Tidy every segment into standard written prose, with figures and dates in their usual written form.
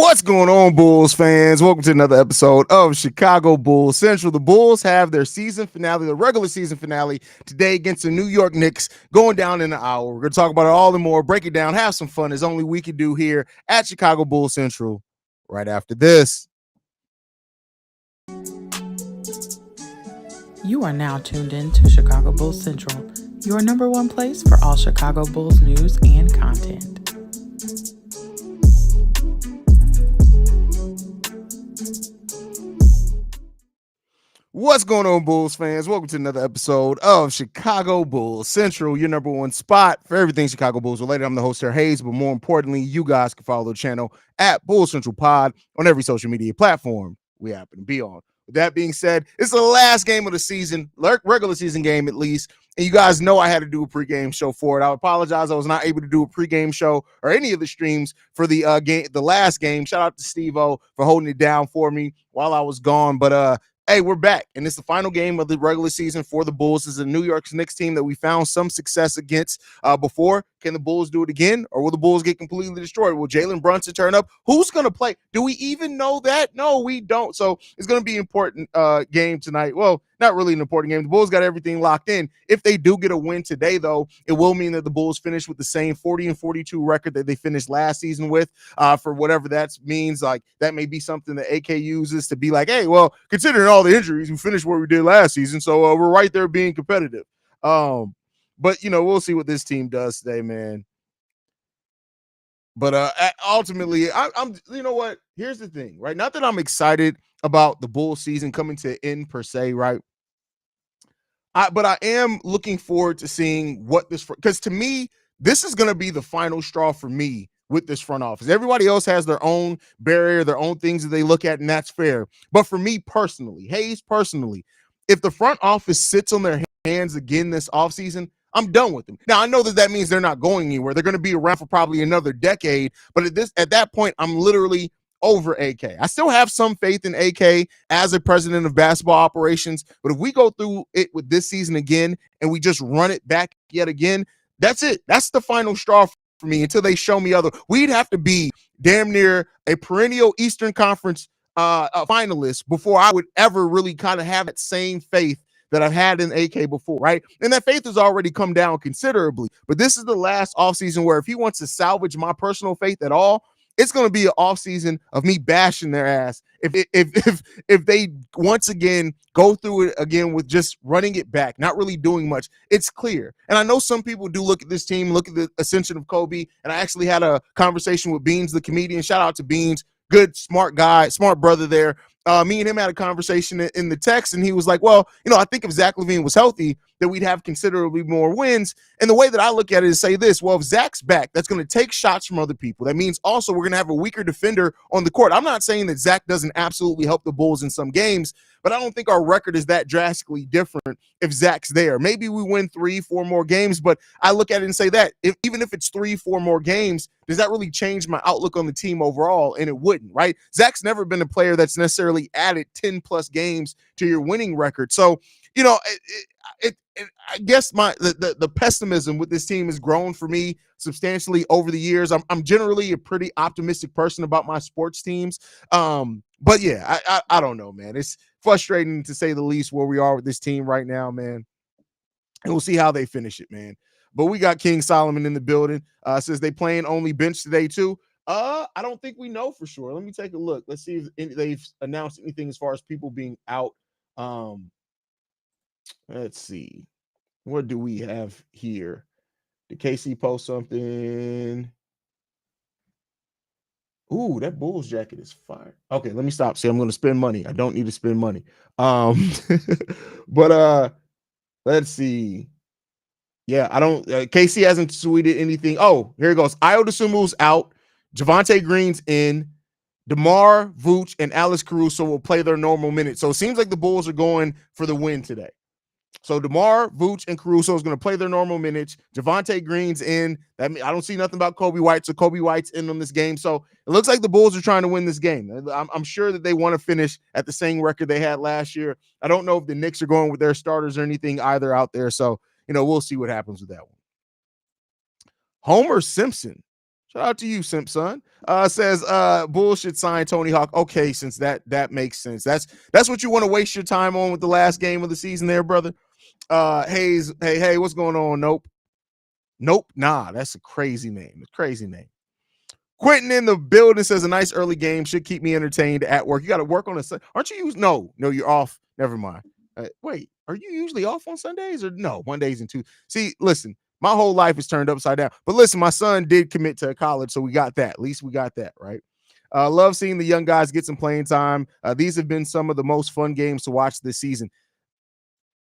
What's going on, Bulls fans? Welcome to another episode of Chicago Bulls Central. The Bulls have their season finale, the regular season finale, today against the New York Knicks, going down in an hour. We're going to talk about it all and more, break it down, have some fun, as only we can do here at Chicago Bulls Central right after this. You are now tuned in to Chicago Bulls Central, your number one place for all Chicago Bulls news and content. What's going on, Bulls fans? Welcome to another episode of Chicago Bulls Central, your number one spot for everything Chicago Bulls related. I'm the host here, Haize, but more importantly, you guys can follow the channel at Bulls Central Pod on every social media platform we happen to be on. With that being said, it's the last game of the season, regular season game at least, and you guys know I had to do a pregame show for it. I apologize I was not able to do a pregame show or any of the streams for the last game. Shout out to Steve-O for holding it down for me while I was gone, but hey, we're back, and it's the final game of the regular season for the Bulls. This is a New York Knicks team that we found some success against before. Can the Bulls do it again, or will the Bulls get completely destroyed? Will Jalen Brunson turn up? Who's going to play? Do we even know that? No, we don't. So it's going to be an important game tonight. Well, not really an important game. The Bulls got everything locked in. If they do get a win today, though, it will mean that the Bulls finish with the same 40-42 record that they finished last season with. For whatever that means, like that may be something that AK uses to be like, hey, well, considering all the injuries, we finished where we did last season, so we're right there being competitive. But, you know, we'll see what this team does today, man. But ultimately, I'm you know what? Here's the thing, right? Not that I'm excited about the Bulls season coming to an end per se, right? But I am looking forward to seeing what this, because to me, this is going to be the final straw for me with this front office. Everybody else has their own barrier, their own things that they look at, and that's fair. But for me personally, Haize personally, if the front office sits on their hands again this offseason, I'm done with them. Now, I know that means they're not going anywhere. They're going to be around for probably another decade. But at that point, I'm literally over AK. I still have some faith in AK as a president of basketball operations. But if we go through it with this season again and we just run it back yet again, that's it. That's the final straw for me until they show me other. We'd have to be damn near a perennial Eastern Conference finalist before I would ever really kind of have that same faith that I've had in AK before, right? And that faith has already come down considerably. But this is the last offseason where if he wants to salvage my personal faith at all, it's going to be an offseason of me bashing their ass if they once again go through it again with just running it back, not really doing much. It's clear. And I know some people do look at this team, look at the ascension of Kobe, and I actually had a conversation with Beans, the comedian. Shout out to Beans. Good, smart guy, smart brother there. Me and him had a conversation in the text, and he was like, well, you know, I think if Zach LaVine was healthy, that we'd have considerably more wins. And the way that I look at it is say this, well, if Zach's back, that's going to take shots from other people. That means also we're going to have a weaker defender on the court. I'm not saying that Zach doesn't absolutely help the Bulls in some games, but I don't think our record is that drastically different if Zach's there. Maybe we win 3-4 more games, but I look at it and say that even if it's 3-4 more games, does that really change my outlook on the team overall? And it wouldn't, right? Zach's never been a player that's necessarily added 10 plus games to your winning record. So, you know, I guess the pessimism with this team has grown for me substantially over the years. I'm generally a pretty optimistic person about my sports teams. But yeah, I don't know, man. It's frustrating to say the least where we are with this team right now, man. And we'll see how they finish it, man. But we got King Solomon in the building. Says they playing only bench today too. I don't think we know for sure. Let me take a look. Let's see if they've announced anything as far as people being out. Let's see. What do we have here? Did KC post something? Ooh, that Bulls jacket is fire. Okay, let me stop. See, I'm going to spend money. I don't need to spend money. But let's see. Yeah, I don't. KC hasn't tweeted anything. Oh, here it goes. Ayo Dosunmu's out. Javonte Green's in. DeMar, Vooch, and Alex Caruso will play their normal minutes. So it seems like the Bulls are going for the win today. So DeMar, Vooch, and Caruso is going to play their normal minutes. Javonte Green's in. I don't see nothing about Kobe White, so Kobe White's in on this game. So it looks like the Bulls are trying to win this game. I'm sure that they want to finish at the same record they had last year. I don't know if the Knicks are going with their starters or anything either out there. So, you know, we'll see what happens with that one. Homer Simpson Shout out to you, Simpson. Says Bulls should sign Tony Hawk. Okay, since that makes sense. That's what you want to waste your time on with the last game of the season there, brother. Haize, hey, what's going on? Nope, nah, that's a crazy name. It's a crazy name. Quentin in the building says a nice early game should keep me entertained at work. You got to work on a aren't you? No, you're off. Never mind. Wait, are you usually off on Sundays or no? Mondays and two. See, listen, my whole life is turned upside down. But listen, my son did commit to college, so we got that. At least we got that, right? Love seeing the young guys get some playing time. These have been some of the most fun games to watch this season.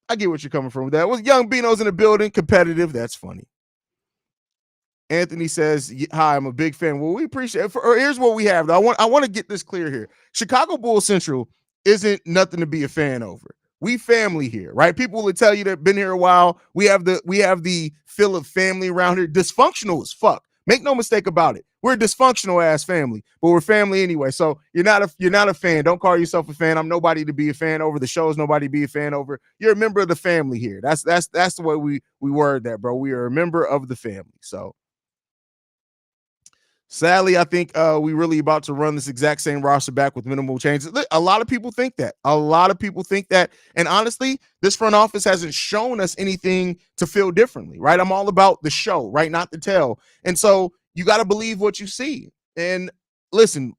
I get what you're coming from with that. Well, young Beano's in the building, competitive. That's funny. Anthony says, "Hi, I'm a big fan." Well, we appreciate it. Here's what we have. Though. I want to get this clear here. Chicago Bulls Central isn't nothing to be a fan over. We family here, right? People will tell you that been here a while. We have the feel of family around here. Dysfunctional as fuck. Make no mistake about it. We're a dysfunctional ass family, but we're family anyway. So you're not a fan. Don't call yourself a fan. I'm nobody to be a fan over. The show's nobody to be a fan over. You're a member of the family here. That's the way we word that, bro. We are a member of the family. So. Sadly, I think we really about to run this exact same roster back with minimal changes. A lot of people think that. And honestly, this front office hasn't shown us anything to feel differently, right? I'm all about the show, right? Not the tell. And so you got to believe what you see. And listen,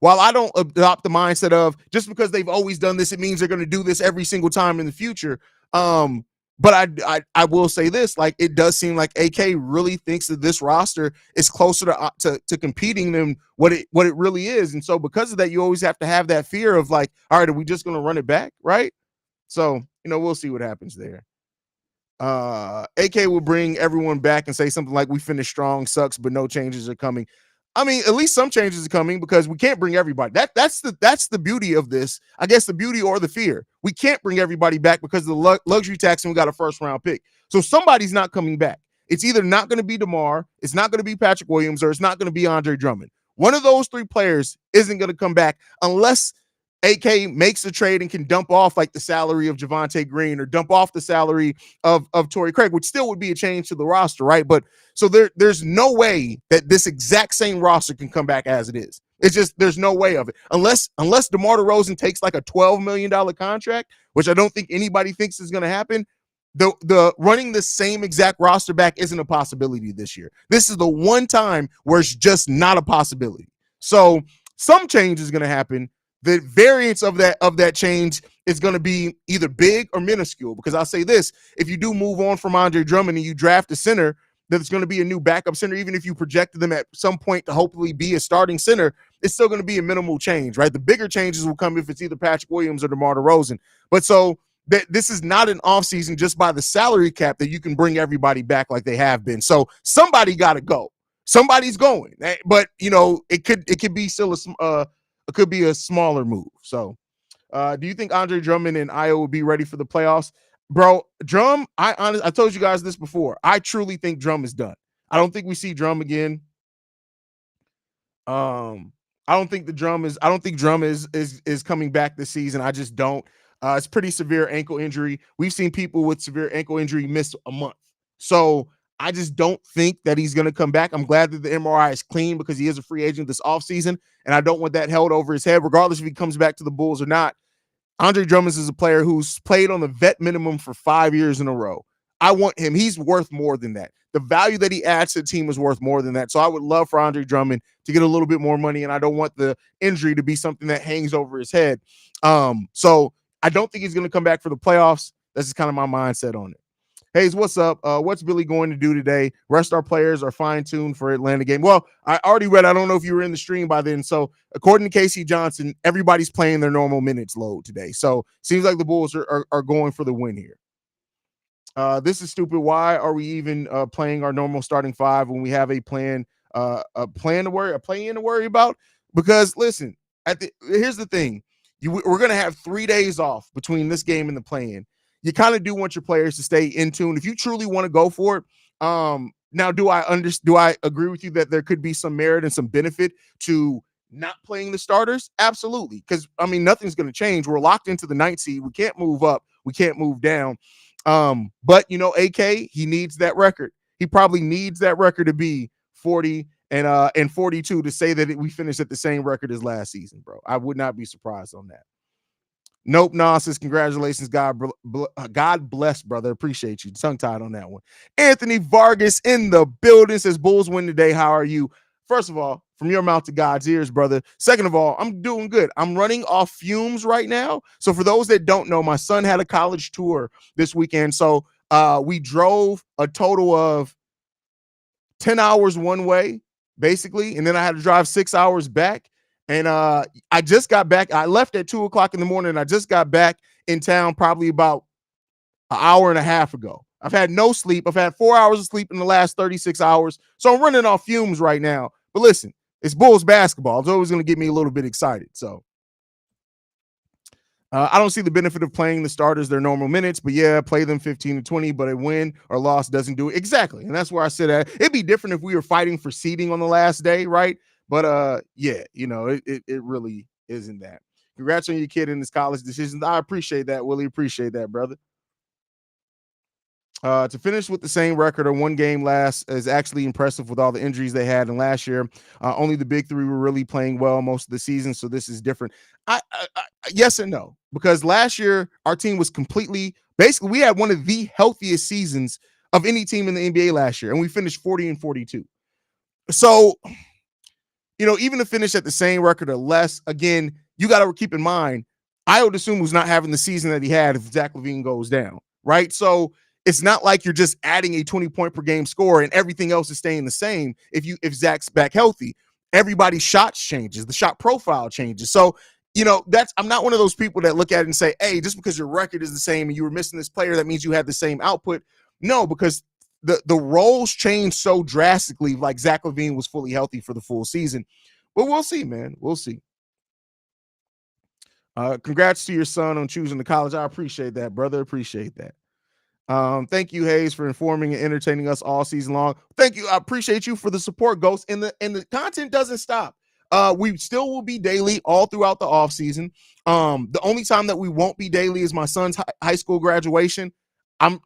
while I don't adopt the mindset of just because they've always done this, it means they're going to do this every single time in the future. But I will say this, like it does seem like AK really thinks that this roster is closer to competing than what it really is. And so because of that, you always have to have that fear of like, all right, are we just going to run it back? Right. So, we'll see what happens there. AK will bring everyone back and say something like we finished strong, sucks, but no changes are coming. I mean, at least some changes are coming because we can't bring everybody. That's the beauty of this. I guess the beauty or the fear. We can't bring everybody back because of the luxury tax and we got a first round pick. So somebody's not coming back. It's either not going to be DeMar, it's not going to be Patrick Williams, or it's not going to be Andre Drummond. One of those three players isn't going to come back unless AK makes a trade and can dump off like the salary of Javonte Green or dump off the salary of Torrey Craig, which still would be a change to the roster, right? But so there's no way that this exact same roster can come back as it is. It's just there's no way of it unless DeMar DeRozan takes like a $12 million contract, which I don't think anybody thinks is going to happen. The running the same exact roster back isn't a possibility this year. This is the one time where it's just not a possibility. So some change is going to happen. The variance of that change is going to be either big or minuscule, because I'll say this, if you do move on from Andre Drummond and you draft a center, there's going to be a new backup center. Even if you projected them at some point to hopefully be a starting center, it's still going to be a minimal change, right? The bigger changes will come if it's either Patrick Williams or DeMar DeRozan. But so this is not an offseason just by the salary cap that you can bring everybody back like they have been. So somebody got to go. Somebody's going. But, it could be still it could be a smaller move. So do you think Andre Drummond and Io will be ready for the playoffs? Bro, Drum, I told you guys this before. I truly think Drum is done. I don't think we see Drum again. I don't think Drum is coming back this season. I just don't. It's pretty severe ankle injury. We've seen people with severe ankle injury miss a month. So I just don't think that he's going to come back. I'm glad that the MRI is clean because he is a free agent this offseason, and I don't want that held over his head, regardless if he comes back to the Bulls or not. Andre Drummond is a player who's played on the vet minimum for 5 years in a row. I want him. He's worth more than that. The value that he adds to the team is worth more than that. So I would love for Andre Drummond to get a little bit more money, and I don't want the injury to be something that hangs over his head. So I don't think he's going to come back for the playoffs. That's just kind of my mindset on it. Haize, what's up? What's Billy going to do today? Rest our players are fine-tuned for Atlanta game. Well, I already read, I don't know if you were in the stream by then. So according to Casey Johnson, everybody's playing their normal minutes load today. So seems like the Bulls are going for the win here. This is stupid. Why are we even playing our normal starting five when we have a play-in to worry about? Because listen, here's the thing. We're going to have 3 days off between this game and the play-in. You kind of do want your players to stay in tune if you truly want to go for it. Now, do I agree with you that there could be some merit and some benefit to not playing the starters? Absolutely, because nothing's going to change. We're locked into the 9th seed. We can't move up. We can't move down. But AK, he needs that record. He probably needs that record to be 40 and 42 to say that we finished at the same record as last season, bro. I would not be surprised on that. Nope, nah, says congratulations, God bless, brother. Appreciate you. Tongue tied on that one. Anthony Vargas in the building says Bulls win today. How are you? First of all, from your mouth to God's ears, brother. Second of all, I'm doing good. I'm running off fumes right now. So for those that don't know, my son had a college tour this weekend. So we drove a total of 10 hours one way, basically, and then I had to drive 6 hours back. And I just got back. I left at 2:00 in the morning. And I just got back in town probably about an hour and a half ago. I've had no sleep. I've had 4 hours of sleep in the last 36 hours. So I'm running off fumes right now. But listen, it's Bulls basketball. It's always going to get me a little bit excited. So I don't see the benefit of playing the starters their normal minutes, but yeah, play them 15 to 20, but a win or loss doesn't do it. Exactly. And that's where I said that it'd be different if we were fighting for seeding on the last day, right? But yeah, it really isn't that. Congrats on your kid in his college decisions. I appreciate that, Willie. Appreciate that, brother. To finish with the same record or one game last is actually impressive with all the injuries they had. And last year, only the big three were really playing well most of the season. So this is different. Yes and no, because last year our team was basically we had one of the healthiest seasons of any team in the NBA last year, and we finished 40 and 42. So, even to finish at the same record or less, again, you got to keep in mind, I would assume was not having the season that he had if Zach LaVine goes down, right? So it's not like you're just adding a 20-point per game score and everything else is staying the same. If Zach's back healthy, everybody's shots changes, the shot profile changes. So, I'm not one of those people that look at it and say, hey, just because your record is the same and you were missing this player, that means you had the same output. No, because the roles change so drastically, like Zach LaVine was fully healthy for the full season. But we'll see, man. We'll see. Congrats to your son on choosing the college. I appreciate that, brother. Appreciate that. Thank you, Haize, for informing and entertaining us all season long. Thank you. I appreciate you for the support, Ghost. And the content doesn't stop. We still will be daily all throughout the off season. The only time that we won't be daily is my son's high school graduation.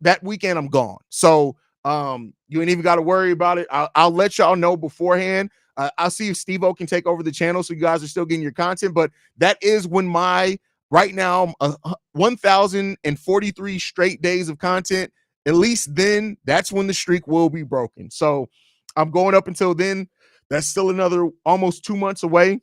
That weekend I'm gone. So you ain't even got to worry about it. I'll let y'all know beforehand. I'll see if Steve-O can take over the channel so you guys are still getting your content. But that is when right now, 1,043 straight days of content. At least then, that's when the streak will be broken. So I'm going up until then. That's still another almost 2 months away.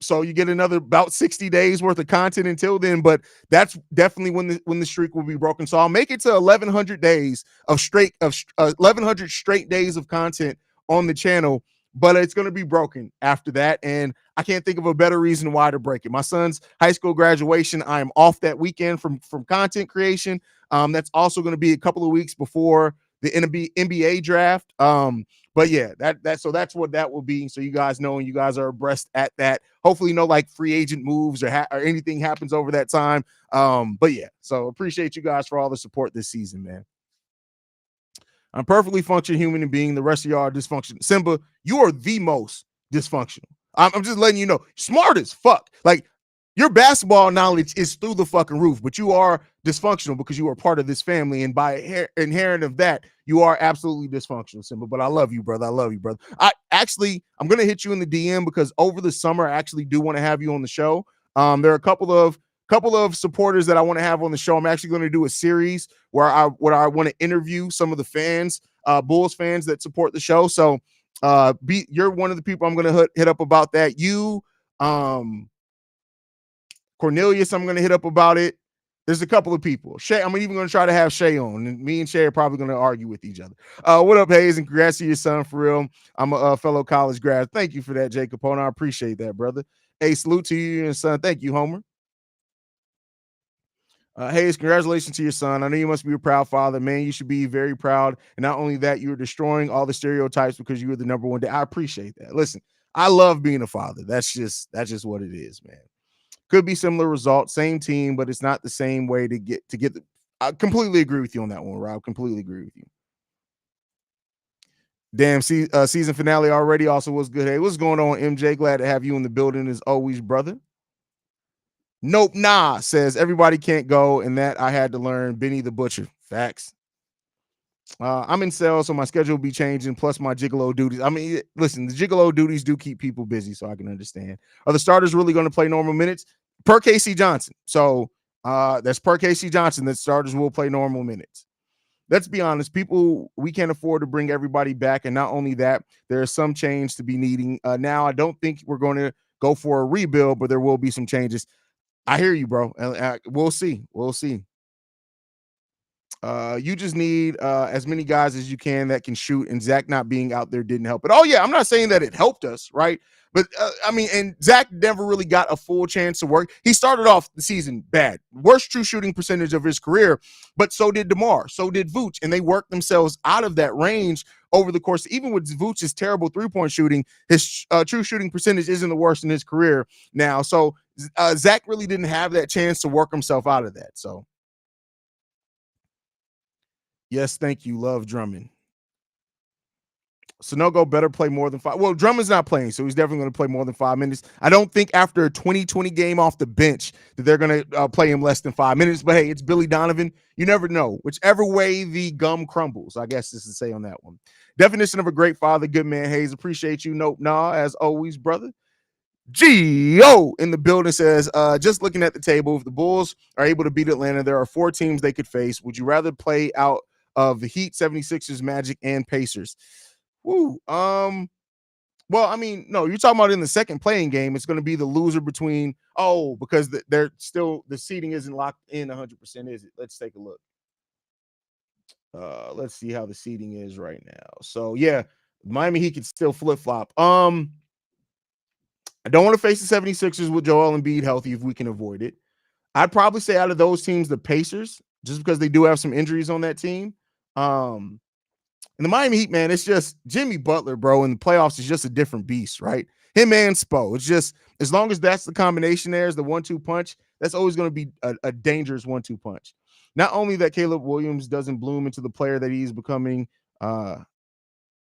So you get another about 60 days worth of content until then, but that's definitely when the streak will be broken. So I'll make it to 1,100 days of 1,100 straight days of content on the channel, but it's going to be broken after that. And I can't think of a better reason why to break it. My son's high school graduation, I am off that weekend from content creation. That's also going to be a couple of weeks before the NBA draft. But yeah, that's what that will be. So you guys know, and you guys are abreast at that. Hopefully, no like free agent moves or anything happens over that time. But yeah, so appreciate you guys for all the support this season, man. I'm perfectly functioning human being. The rest of y'all are dysfunctional. Simba, you are the most dysfunctional. I'm just letting you know. Smart as fuck. Like, your basketball knowledge is through the fucking roof, but you are dysfunctional because you are part of this family. And by inherent of that, you are absolutely dysfunctional, Simba. But I love you, brother. I love you, brother. I'm going to hit you in the DM because over the summer, I actually do want to have you on the show. There are a couple of supporters that I want to have on the show. I'm actually going to do a series where I want to interview some of the fans, Bulls fans that support the show. So you're one of the people I'm going to hit up about that. You, Cornelius, I'm going to hit up about it. There's a couple of people. Shay, I'm even going to try to have Shay on, and me and Shay are probably going to argue with each other. What up, Haize? And congrats to your son, for real. I'm a fellow college grad. Thank you for that, Jay Capone. I appreciate that, brother. Hey, salute to you and your son. Thank you, Homer. Haize, congratulations to your son. I know you must be a proud father, man. You should be very proud. And not only that, you're destroying all the stereotypes because you were the number one. I appreciate that. Listen, I love being a father. That's just what it is, man. Could be similar results, same team, but it's not the same way to get the. I completely agree with you on that one, Rob. Completely agree with you. Damn, season finale already also was good. Hey, what's going on, MJ? Glad to have you in the building as always, brother. Nope, nah, says everybody can't go, and that I had to learn Benny the Butcher. Facts. I'm in sales, so my schedule will be changing, plus my gigolo duties. I mean, listen, the gigolo duties do keep people busy, so I can understand. Are the starters really going to play normal minutes? Per KC Johnson. So that's per KC Johnson that starters will play normal minutes. Let's be honest, people, we can't afford to bring everybody back. And not only that, there is some change to be needing. Now, I don't think we're going to go for a rebuild, but there will be some changes. I hear you, bro. We'll see. We'll see. You just need as many guys as you can that can shoot, and Zach not being out there didn't help. But oh yeah, I'm not saying that it helped us, right? But I mean, and Zach never really got a full chance to work. He started off the season bad, worst true shooting percentage of his career. But so did DeMar, so did Vooch, and they worked themselves out of that range over the course. Even with Vooch's terrible 3-point shooting, his true shooting percentage isn't the worst in his career now. So Zach really didn't have that chance to work himself out of that. So. Yes, thank you. Love Drummond. Sonogo better play more than 5. Well, Drummond's not playing, so he's definitely going to play more than 5 minutes. I don't think after a 2020 game off the bench that they're going to play him less than 5 minutes. But hey, it's Billy Donovan. You never know. Whichever way the gum crumbles, I guess this is to say on that one. Definition of a great father, good man, Haize. Appreciate you. Nope, nah, as always, brother. G.O. in the building says, just looking at the table, if the Bulls are able to beat Atlanta, there are 4 teams they could face. Would you rather play out of the Heat, 76ers, Magic, and Pacers? Woo. Well, I mean, no, you're talking about in the second playing game, it's going to be the loser between, because they're still, the seating isn't locked in 100%, is it? Let's take a look. Let's see how the seating is right now. So yeah, Miami Heat can still flip-flop. I don't want to face the 76ers with Joel Embiid healthy if we can avoid it. I'd probably say out of those teams, the Pacers, just because they do have some injuries on that team. And the Miami Heat, man, it's just Jimmy Butler, bro, in the playoffs is just a different beast, right? Him and Spo. It's just, as long as that's the combination there is the 1-2 punch, that's always going to be a dangerous 1-2 punch. Not only that Caleb Williams doesn't bloom into the player that he's becoming.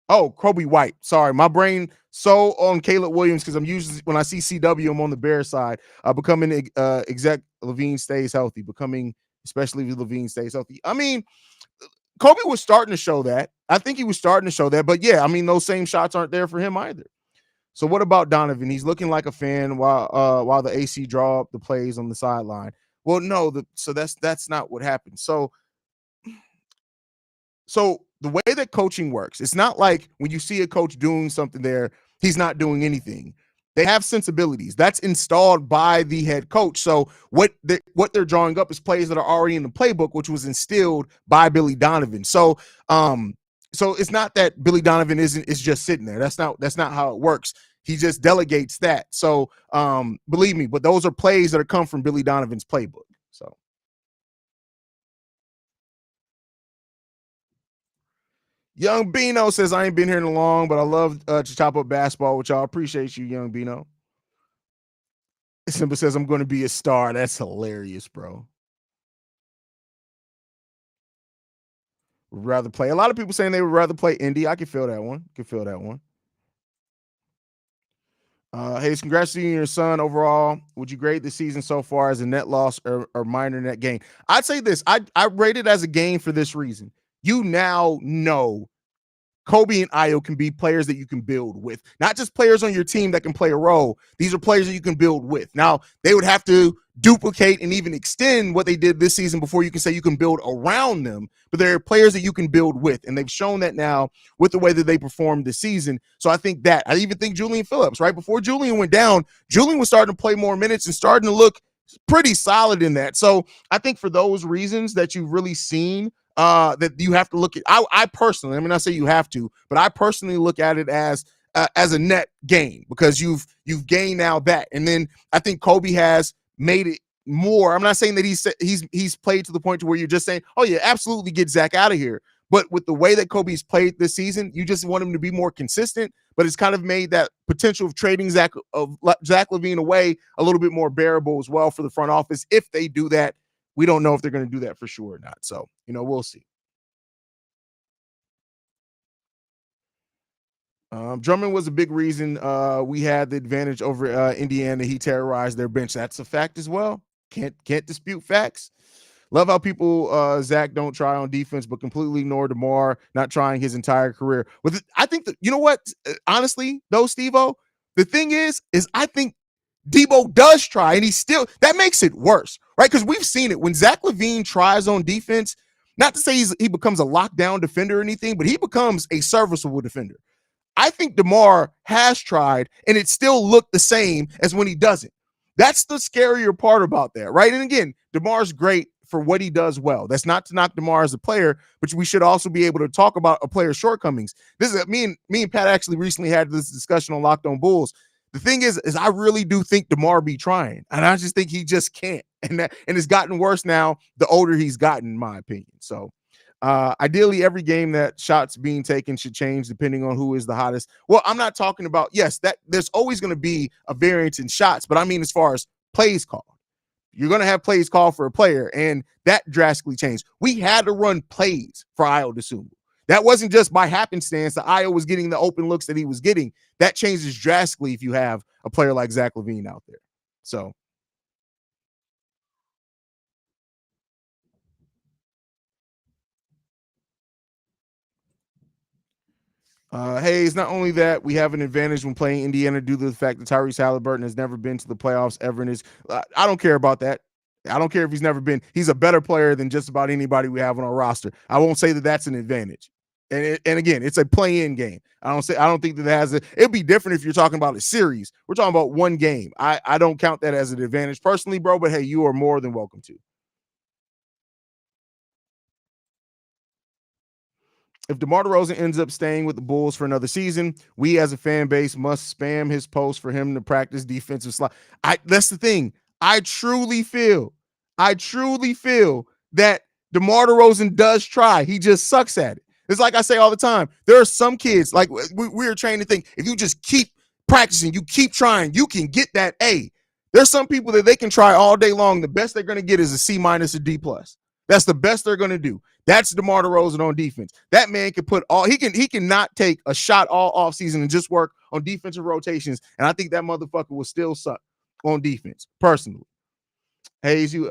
Kobe White. Sorry, my brain so on Caleb Williams because I'm usually, when I see CW, I'm on the Bears side. Becoming exec Levine stays healthy, especially if Levine stays healthy. I mean, Kobe was starting to show that. I think he was starting to show that. But yeah, I mean, those same shots aren't there for him either. So what about Donovan? He's looking like a fan while the AC draw up the plays on the sideline. Well, no, so that's not what happened. So the way that coaching works, it's not like when you see a coach doing something there, he's not doing anything. They have sensibilities that's installed by the head coach. So what they're drawing up is plays that are already in the playbook, which was instilled by Billy Donovan. So it's not that Billy Donovan is just sitting there. That's not how it works. He just delegates that. So believe me, but those are plays that come from Billy Donovan's playbook. So. Young Bino says, I ain't been here in long, but I love to chop up basketball with y'all. Appreciate you, Young Bino. Simba says, I'm going to be a star. That's hilarious, bro. Would rather play. A lot of people saying they would rather play Indy. I can feel that one. Haize, congrats to you and your son overall. Would you grade the season so far as a net loss or minor net gain? I'd say this. I rate it as a gain for this reason. You now know Kobe and Ayo can be players that you can build with, not just players on your team that can play a role. These are players that you can build with. Now, they would have to duplicate and even extend what they did this season before you can say you can build around them, but they're players that you can build with, and they've shown that now with the way that they performed this season. So I think that. I even think Julian Phillips, right before Julian went down, Julian was starting to play more minutes and starting to look pretty solid in that. So I think for those reasons that you've really seen, that you have to look at. I personally, I mean, I say you have to, but I personally look at it as a net gain because you've gained now that, and then I think Kobe has made it more. I'm not saying that he's played to the point to where you're just saying, oh yeah, absolutely get Zach out of here. But with the way that Kobe's played this season, you just want him to be more consistent. But it's kind of made that potential of trading Zach LaVine away a little bit more bearable as well for the front office if they do that. We don't know if they're going to do that for sure or not. So, we'll see. Drummond was a big reason we had the advantage over Indiana. He terrorized their bench. That's a fact as well. Can't dispute facts. Love how people Zach don't try on defense, but completely ignore DeMar not trying his entire career. With I think that, you know what? Honestly, though, Steve-O, the thing is I think Debo does try, and he still, that makes it worse, right? Because we've seen it when Zach LaVine tries on defense. Not to say he becomes a lockdown defender or anything, but he becomes a serviceable defender. I think DeMar has tried, and it still looked the same as when he doesn't. That's the scarier part about that, right? And again, DeMar's great for what he does well. That's not to knock DeMar as a player, but we should also be able to talk about a player's shortcomings. This is me and Pat actually recently had this discussion on Locked On Bulls. The thing is I really do think DeMar be trying, and I just think he just can't. And it's gotten worse now the older he's gotten, in my opinion. So ideally, every game that shots being taken should change depending on who is the hottest. Well, I'm not talking about, yes, that there's always going to be a variance in shots, but I mean as far as plays called. You're going to have plays called for a player, and that drastically changed. We had to run plays for Ayo Dosunmu. That wasn't just by happenstance that Ayo was getting the open looks that he was getting. That changes drastically if you have a player like Zach LaVine out there. So, Haize, not only that, we have an advantage when playing Indiana due to the fact that Tyrese Halliburton has never been to the playoffs ever in his. I don't care about that. I don't care if he's never been. He's a better player than just about anybody we have on our roster. I won't say that that's an advantage. And again, it's a play-in game. I don't think that has a. It'd be different if you're talking about a series. We're talking about one game. I don't count that as an advantage personally, bro. But hey, you are more than welcome to. If DeMar DeRozan ends up staying with the Bulls for another season, we as a fan base must spam his post for him to practice defensive slide. That's the thing. I truly feel that DeMar DeRozan does try. He just sucks at it. It's like I say all the time. There are some kids, like we're trained to think, if you just keep practicing, you keep trying, you can get that A. There's some people that they can try all day long. The best they're going to get is a C- or D+. That's the best they're going to do. That's DeMar DeRozan on defense. That man can put all he can not take a shot all offseason and just work on defensive rotations. And I think that motherfucker will still suck on defense, personally. Haize, you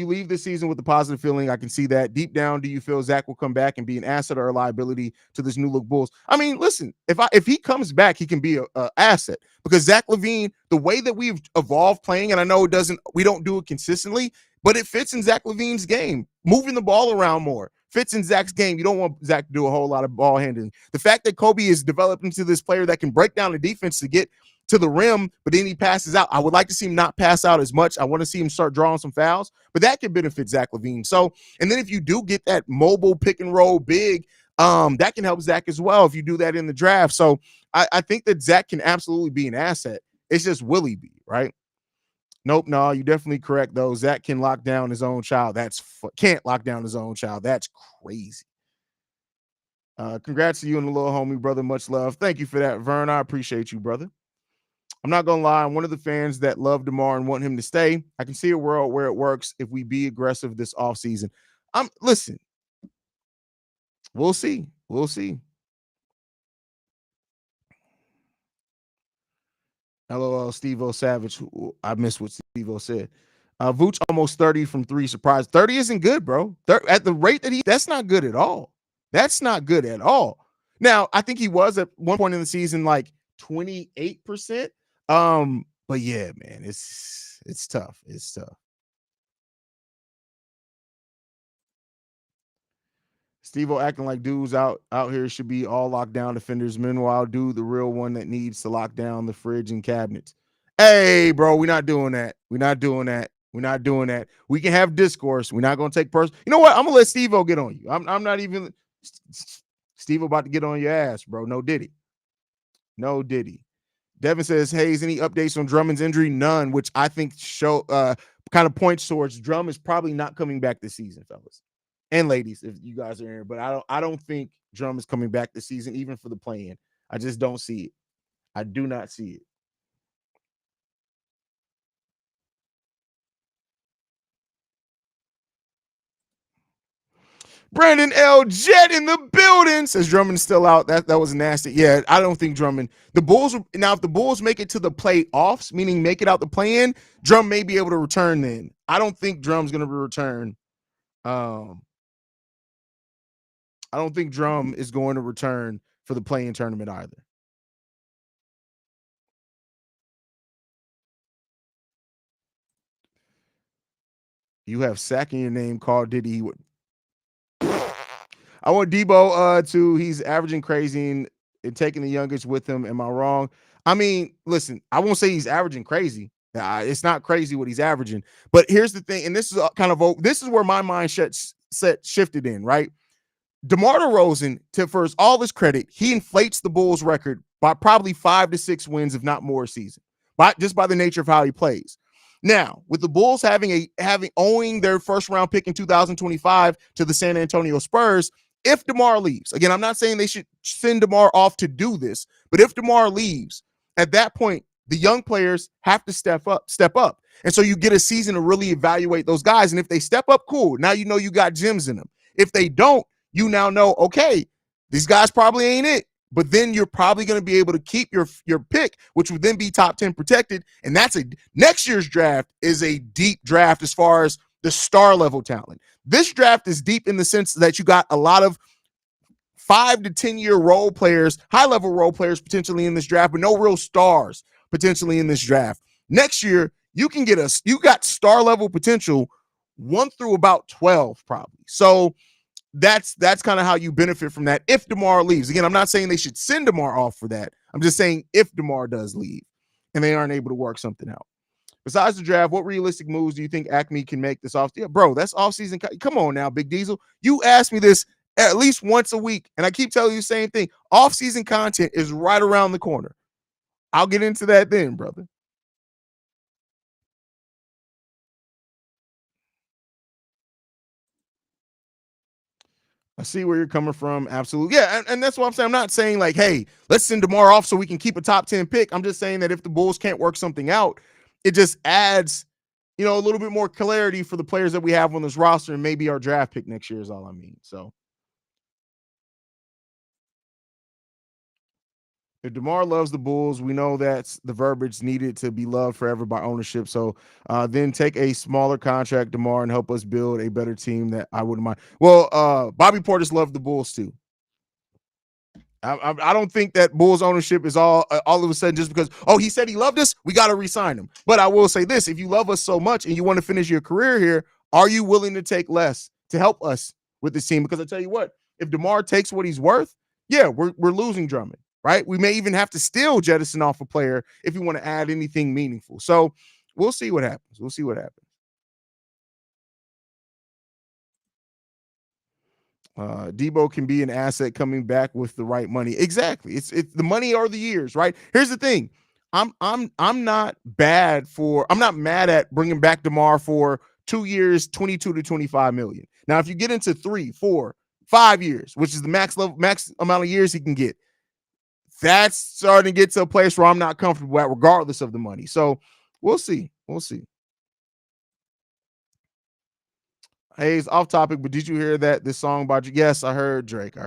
leave this season with a positive feeling. I can see that. Deep down, do you feel Zach will come back and be an asset or a liability to this new look Bulls? I mean, listen, if he comes back, he can be a asset, because Zach LaVine, the way that we've evolved playing, and I know we don't do it consistently, but it fits in Zach LaVine's game. Moving the ball around more fits in Zach's game. You don't want Zach to do a whole lot of ball handling. The fact that Kobe is developed into this player that can break down the defense to get to the rim, but then he passes out. I would like to see him not pass out as much. I want to see him start drawing some fouls, but that could benefit Zach LaVine. So, and then if you do get that mobile pick and roll big, that can help Zach as well if you do that in the draft. So I think that Zach can absolutely be an asset. It's just will he be, right? Nope, no, you're definitely correct, though. Zach can lock down his own child. Can't lock down his own child. That's crazy. Congrats to you and the little homie, brother. Much love. Thank you for that, Vern. I appreciate you, brother. I'm not going to lie. I'm one of the fans that love DeMar and want him to stay. I can see a world where it works if we be aggressive this offseason. Listen, we'll see. We'll see. LOL, Steve-O Savage. I missed what Steve-O said. Vooch almost 30 from 3. Surprise. 30 isn't good, bro. At the rate that that's not good at all. That's not good at all. Now, I think he was at one point in the season like 28%. But yeah, man, it's tough. It's tough. Steve-O acting like dudes out here should be all lockdown defenders. Meanwhile, dude, the real one that needs to lock down the fridge and cabinets. Hey, bro, we're not doing that. We're not doing that. We're not doing that. We can have discourse. We're not going to take person. You know what? I'm gonna let Steve-O get on you. I'm not even. Steve-O about to get on your ass, bro. No diddy. No diddy. Devin says, Haize, any updates on Drummond's injury? None, which I think kind of points towards Drum is probably not coming back this season, fellas and ladies, if you guys are here. But I don't think Drum is coming back this season, even for the play-in. I just don't see it. I do not see it. Brandon L. Jet in the building says Drummond's still out. That was nasty. Yeah, I don't think Drummond. The Bulls now, if the Bulls make it to the playoffs, meaning make it out the play-in, Drum may be able to return then. I don't think Drum's going to return Um, I don't think Drum is going to return for the play-in tournament either. You have Sack in your name. Call Diddy. I want Debo he's averaging crazy and taking the youngest with him. Am I wrong? I mean, listen, I won't say he's averaging crazy. It's not crazy what he's averaging. But here's the thing, and this is this is where my mindset set shifted in, right? DeMar DeRozan, for all his credit, he inflates the Bulls record by probably 5 to 6 wins, if not more, a season, just by the nature of how he plays. Now, with the Bulls owing their first round pick in 2025 to the San Antonio Spurs, if DeMar leaves, again, I'm not saying they should send DeMar off to do this, but if DeMar leaves, at that point, the young players have to step up. And so you get a season to really evaluate those guys. And if they step up, cool. Now you know you got gems in them. If they don't, you now know, okay, these guys probably ain't it. But then you're probably going to be able to keep your pick, which would then be top 10 protected. And next year's draft is a deep draft as far as the star level talent. This draft is deep in the sense that you got a lot of 5 to 10 year role players, high level role players potentially in this draft, but no real stars potentially in this draft. Next year, you got star level potential 1 through about 12 probably. So that's kind of how you benefit from that if DeMar leaves. Again, I'm not saying they should send DeMar off for that. I'm just saying if DeMar does leave and they aren't able to work something out. Besides the draft, what realistic moves do you think Acme can make this off? Yeah, bro, that's offseason. Come on now, Big Diesel. You ask me this at least once a week, and I keep telling you the same thing. Offseason content is right around the corner. I'll get into that then, brother. I see where you're coming from. Absolutely. Yeah. And that's what I'm saying. I'm not saying like, hey, let's send DeMar off so we can keep a top 10 pick. I'm just saying that if the Bulls can't work something out, it just adds, a little bit more clarity for the players that we have on this roster and maybe our draft pick next year is all I mean. So if DeMar loves the Bulls, we know that's the verbiage needed to be loved forever by ownership. So then take a smaller contract, DeMar, and help us build a better team that I wouldn't mind. Well, Bobby Portis loved the Bulls too. I don't think that Bulls ownership is all of a sudden just because, he said he loved us, we got to re-sign him. But I will say this, if you love us so much and you want to finish your career here, are you willing to take less to help us with this team? Because I tell you what, if DeMar takes what he's worth, yeah, we're losing Drummond, right? We may even have to still jettison off a player if you want to add anything meaningful. So we'll see what happens. We'll see what happens. Debo can be an asset coming back with the right money. Exactly. It's the money or the years, right? Here's the thing. I'm not mad at bringing back DeMar for 2 years, 22 to 25 million. Now, if you get into 3, 4, 5 years, which is the max amount of years he can get, that's starting to get to a place where I'm not comfortable at, regardless of the money. So we'll see. We'll see. Haize, off topic, but did you hear that this song by Drake? Yes, I heard Drake.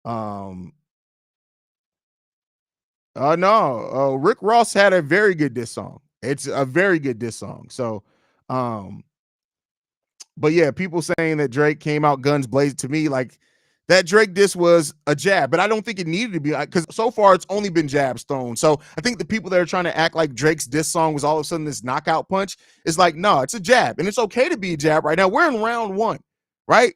No, Rick Ross had a very good diss song. It's a very good diss song. So, but yeah, people saying that Drake came out guns blazing, to me, like that Drake diss was a jab, but I don't think it needed to be, because so far it's only been jabs thrown. So I think the people that are trying to act like Drake's diss song was all of a sudden this knockout punch is like, no, it's a jab, and it's okay to be a jab right now. We're in round 1, right?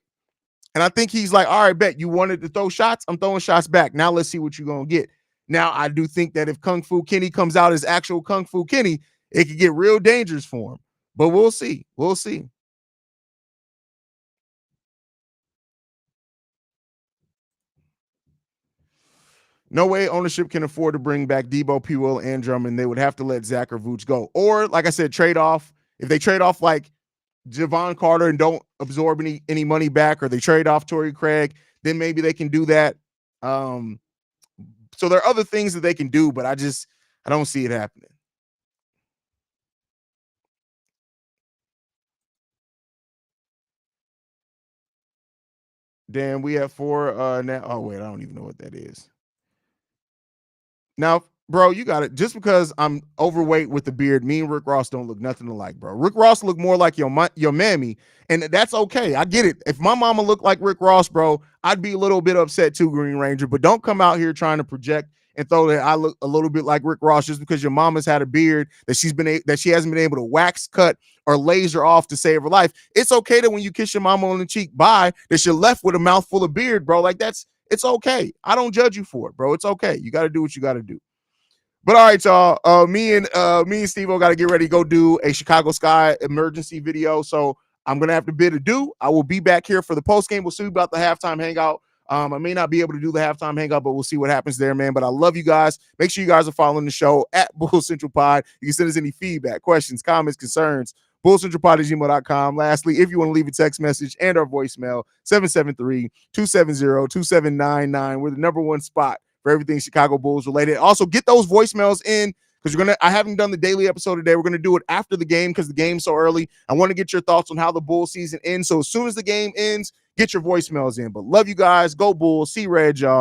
And I think he's like, all right, bet you wanted to throw shots. I'm throwing shots back. Now let's see what you're going to get. Now, I do think that if Kung Fu Kenny comes out as actual Kung Fu Kenny, it could get real dangerous for him. But we'll see. We'll see. No way ownership can afford to bring back Debo, P. Will, and Drummond. They would have to let Zach or Vooch go. Or, like I said, trade off. If they trade off like Javon Carter and don't absorb any money back, or they trade off Torrey Craig, then maybe they can do that. So there are other things that they can do, but I don't see it happening. Dan, we have 4 now. Oh, wait, I don't even know what that is. Now, bro, you got it. Just because I'm overweight with the beard, me and Rick Ross don't look nothing alike, bro. Rick Ross look more like your mammy, and that's okay. I get it. If my mama looked like Rick Ross, bro, I'd be a little bit upset too, Green Ranger. But don't come out here trying to project and throw that I look a little bit like Rick Ross just because your mama's had a beard that she hasn't been able to wax cut or laser off to save her life. It's okay that when you kiss your mama on the cheek, bye, that you're left with a mouthful of beard, bro. Like it's okay. I don't judge you for it, bro. It's okay. You got to do what you got to do. But all right, y'all. Me and Steve-O got to get ready to go do a Chicago Sky emergency video. So I'm gonna have to bid adieu. I will be back here for the post game. We'll see about the halftime hangout. I may not be able to do the halftime hangout, but we'll see what happens there, man. But I love you guys. Make sure you guys are following the show at Bull Central Pod. You can send us any feedback, questions, comments, concerns. BullCentralPod@gmail.com. Lastly, if you want to leave a text message and our voicemail, 773-270-2799. We're the number one spot for everything Chicago Bulls related. Also, get those voicemails in because I haven't done the daily episode today. We're gonna do it after the game because the game's so early. I want to get your thoughts on how the Bulls season ends. So as soon as the game ends, get your voicemails in. But love you guys. Go Bulls. See Red, y'all.